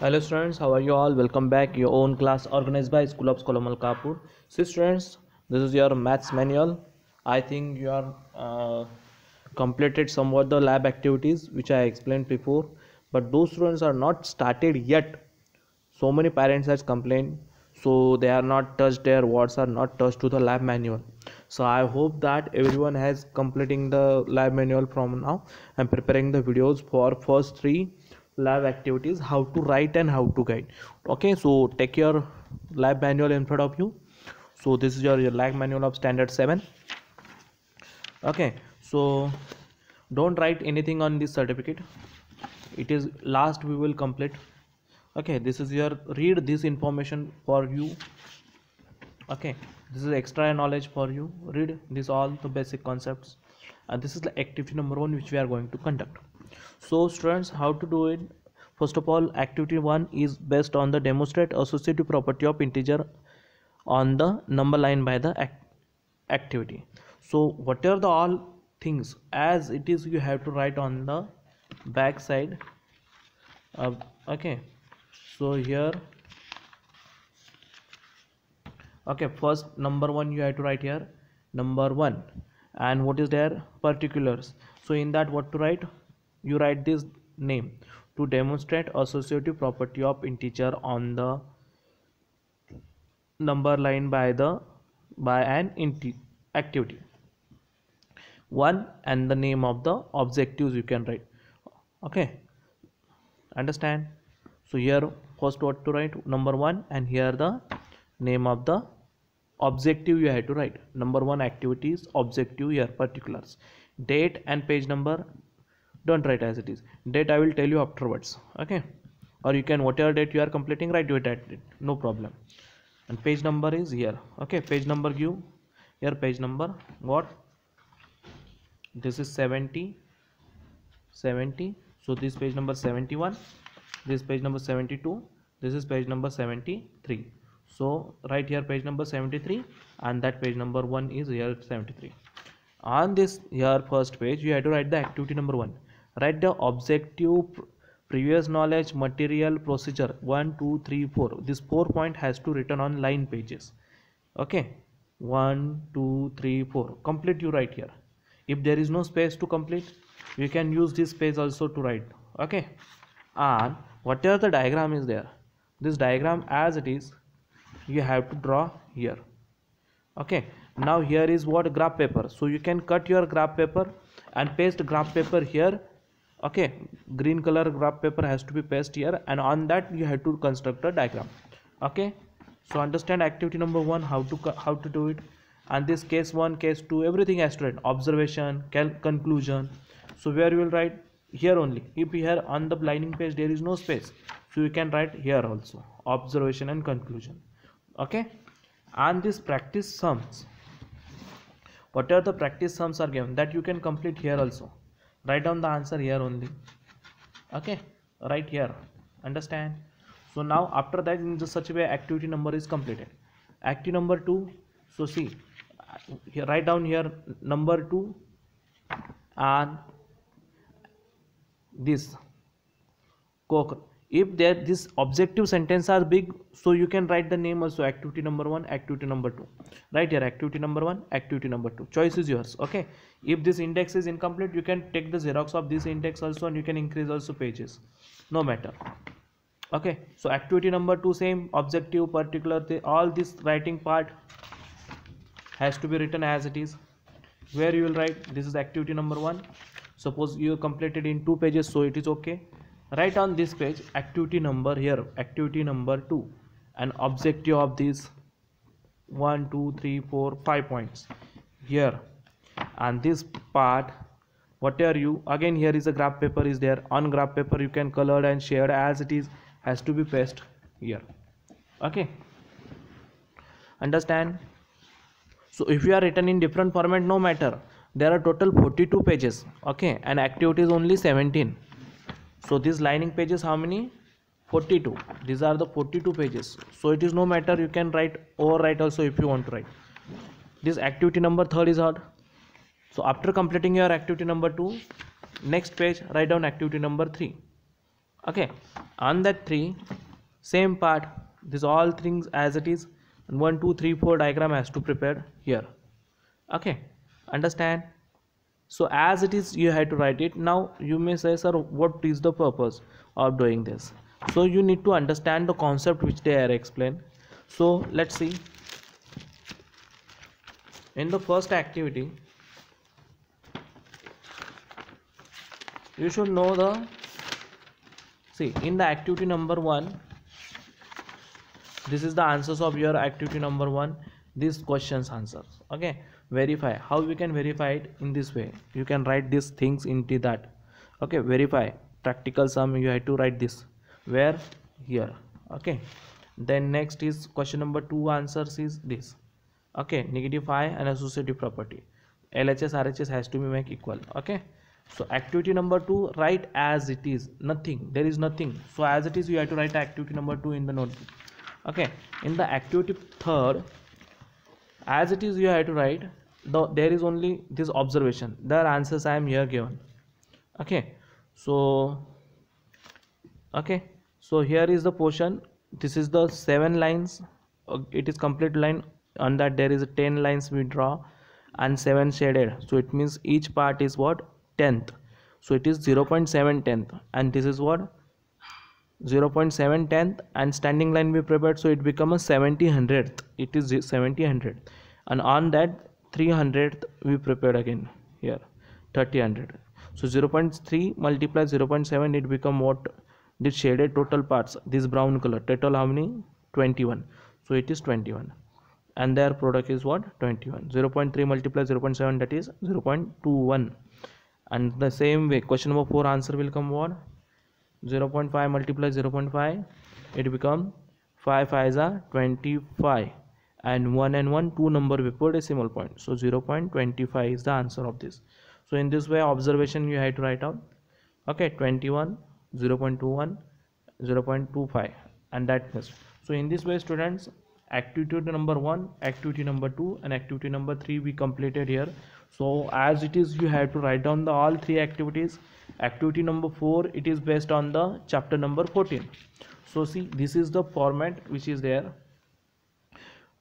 Hello students, how are you all? Welcome back. Your own class organized by School of Scholar Malkapur. See students, this is your maths manual. I think you are completed somewhat the lab activities which I explained before, but those students are not started yet. So many parents has complained, so they are not touched, their words are not touched to the lab manual. So I hope that everyone has completing the lab manual from now and preparing the videos for first three lab activities, how to write and how to guide. Okay, so take your lab manual in front of you. So this is your lab manual of standard 7. Okay, so don't write anything on this certificate, it is last we will complete. Okay, this is your read this information for you. Okay, this is extra knowledge for you, read this all the basic concepts, and this is the activity number 1 which we are going to conduct. So students, how to do it? First of all, activity 1 is based on the demonstrate associative property of integer on the number line by the activity. So what are the all things as it is you have to write on the back side. Okay, so here, okay, first number 1 you have to write here number 1, and what is there, particulars. So in that, what to write, you write this name to demonstrate associative property of integer on the number line by an activity 1, and the name of the objectives you can write. Okay, understand? So here first what to write, number 1, and here the name of the objective you have to write. Number 1 activities, objective here, particulars, date and page number don't write as it is. Date I will tell you afterwards. Okay, or you can whatever date you are completing, write it at it, no problem. And page number is here. Okay, page number give here, page number what, this is 70. So this page number 71, this page number 72, this is page number 73. So right here page number 73, and that page number 1 is here 73. On this here first page you have to write the activity number 1. Write the objective, previous knowledge, material, procedure 1 2 3 4. This 4 point has to written on line pages. Okay, 1 2 3 4 complete you write here. If there is no space to complete, you can use this space also to write. Okay, and whatever the diagram is there, this diagram as it is you have to draw here. Okay, now here is what, graph paper. So you can cut your graph paper and paste graph paper here. Okay, green color graph paper has to be pasted here, and on that you have to construct a diagram. Okay, so understand activity number 1 how to do it, and this case 1 case 2 everything has to write, observation, conclusion. So where you will write here only. If here on the lining page there is no space, so you can write here also, observation and conclusion. Okay, and this practice sums, whatever the practice sums are given, that you can complete here also. Write down the answer here only. Okay, right here, understand? So now after that, in just such a way activity number is completed. Activity number 2, so see here, write down here number 2, and this if there this objective sentence are big, so you can write the name also, activity number 1, activity number 2. Right here activity number 1, activity number 2, choice is yours. Okay, if this index is incomplete, you can take the xerox of this index also, and you can increase also pages, no matter. Okay, so activity number 2 same, objective, particular, all this writing part has to be written as it is. Where you will write, this is activity number 1. Suppose you completed in 2 pages, so it is okay. Write on this page activity number here, activity number 2, and objective of this 1 2 3 4 5 points here. And this part, whatever you, again here is a graph paper is there, on graph paper you can color and shade as it is, has to be pasted here. Okay, understand? So if you are written in different format, no matter, there are total 42 pages. Okay, and activity is only 17. So these lining pages how many? 42. These are the 42 pages. So it is no matter, you can write overwrite also if you want to write. This activity number 3 is hard. So after completing your activity number 2, next page write down activity number 3. Okay, on that 3, same part, this all things as it is, and 1 2 3 4 diagram has to prepare here. Okay, understand? So as it is you have to write it. Now you may say, sir, what is the purpose of doing this? So you need to understand the concept which they are explained. So let's see. In the first activity, you should know the, see, in the activity number 1, this is the answers of your activity number 1, these questions answers. Okay, verify. How we can verify it? In this way you can write these things into that. Okay, verify practical sum, you have to write this where? Here. Okay, then next is question number 2 answers is this. Okay, negative I and associative property, LHS RHS has to be make equal. Okay, so activity number 2, write as it is, nothing, there is nothing, so as it is you have to write activity number 2 in the notebook. Okay, in the activity 3rd, as it is you have to write there is only this observation, their answers I am here given. Okay, so here is the portion, this is the 7 lines, it is complete line, on that there is 10 lines we draw and 7 shaded, so it means each part is what? 10th, so it is 0.7 tenth, and this is what? 0.7 tenth, and standing line we prepared, so it become a 70/100th, it is 70/100, and on that 300th we prepared again here 30/100, so 0.3 multiply 0.7, it become what? This shaded total parts, this brown color, total how many? 21, so it is 21, and their product is what? 21. 0.3 multiply 0.7, that is 0.21, and the same way question number 4 answer will come what? 0.5 multiply 0.5, it become 5 5 are 25, and 1 and 1 two number before decimal point, so 0.25 is the answer of this. So in this way observation you have to write out. Okay, 21, 0.21, 0.25, and that much. So in this way students, activity number 1, activity number 2, and activity number 3 we completed here. So as it is you have to write down the all 3 activities. Activity number 4, it is based on the chapter number 14. So see, this is the format which is there.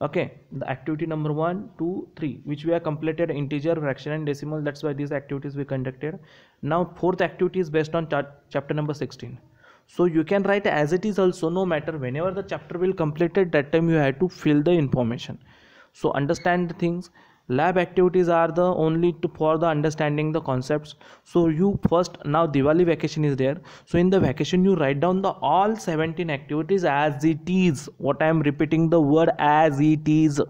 Okay, the activity number 1 2 3 which we have completed integer, fraction, and decimal, that's why these activities we conducted. Now 4th activity is based on chapter number 16. So you can write as it is also, no matter whenever the chapter will completed, that time you have to fill the information. So understand the things. Lab activities are the only for the understanding the concepts. So you first, now Diwali vacation is there, so in the vacation you write down the all 17 activities as it is. What I am repeating the word as it is.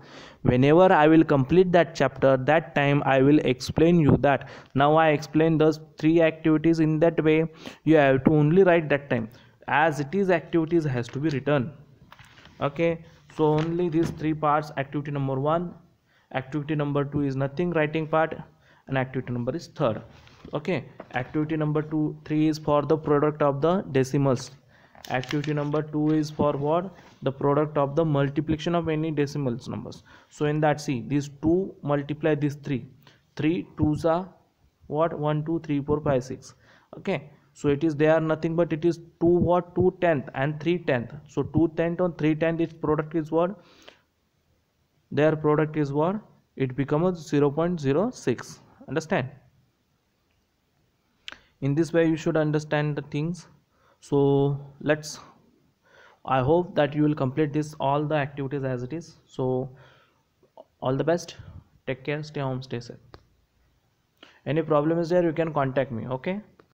Whenever I will complete that chapter, that time I will explain you that now I explain those 3 activities, in that way you have to only write that time as it is activities has to be written. Okay, so only these 3 parts, activity number 1, activity number 2 is nothing, writing part, and activity number is 3rd. Okay, activity number 3 is for the product of the decimals. Activity number 2 is for what? The product of the multiplication of any decimals numbers. So in that, see, these 2 multiply these 3 2s are what? 1 2 3 4 5 6. Okay, so it is, they are nothing but it is 2 what? 2 tenth and 3 tenth. So 2 tenth on 3 tenth, its product is what? Their product is what? It becomes 0.06. Understand? In this way you should understand the things. So let's, I hope that you will complete this all the activities as it is. So all the best, take care, stay home, stay safe. Any problem is there, you can contact me. Okay.